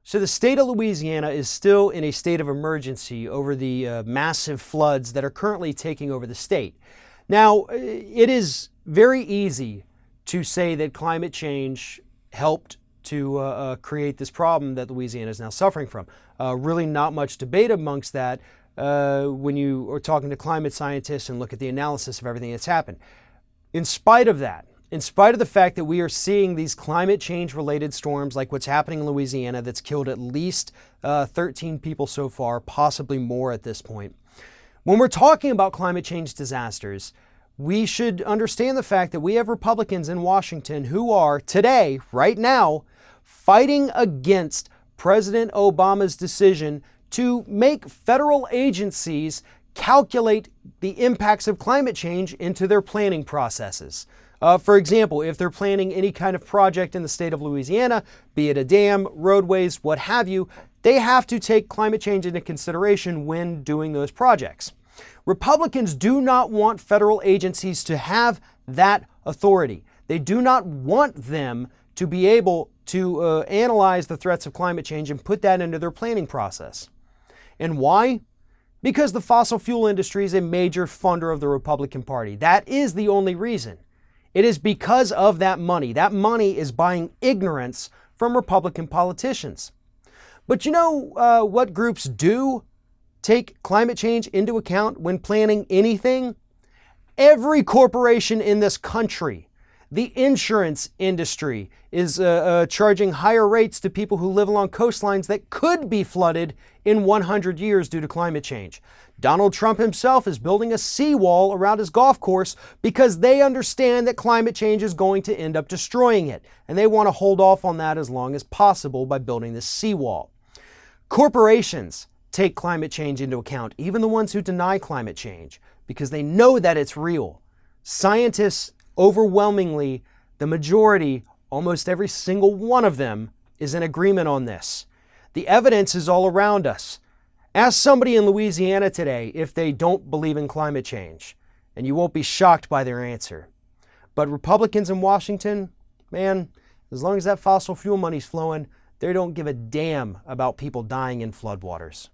So the state of Louisiana is still in a state of emergency over the massive floods that are currently taking over the state. Now, it is very easy to say that climate change helped to create this problem that Louisiana is now suffering from. Really not much debate amongst that when you are talking to climate scientists and look at the analysis of everything that's happened. In spite of that, in spite of the fact that we are seeing these climate change related storms like what's happening in Louisiana that's killed at least 13 people so far, possibly more at this point. When we're talking about climate change disasters, we should understand the fact that we have Republicans in Washington who are today, right now, fighting against President Obama's decision to make federal agencies calculate the impacts of climate change into their planning processes. For example, if they're planning any kind of project in the state of Louisiana, be it a dam, roadways, what have you, they have to take climate change into consideration when doing those projects. Republicans do not want federal agencies to have that authority. They do not want them to be able to analyze the threats of climate change and put that into their planning process. And why? Because the fossil fuel industry is a major funder of the Republican Party. That is the only reason. It is because of that money. That money is buying ignorance from Republican politicians. But you know what groups do take climate change into account when planning anything? Every corporation in this country. The insurance industry is charging higher rates to people who live along coastlines that could be flooded in 100 years due to climate change. Donald Trump himself is building a seawall around his golf course because they understand that climate change is going to end up destroying it, and they want to hold off on that as long as possible by building this seawall. Corporations take climate change into account, even the ones who deny climate change, because they know that it's real. Scientists, overwhelmingly, the majority, almost every single one of them, is in agreement on this. The evidence is all around us. Ask somebody in Louisiana today if they don't believe in climate change, and you won't be shocked by their answer. But Republicans in Washington, man, as long as that fossil fuel money's flowing, they don't give a damn about people dying in floodwaters.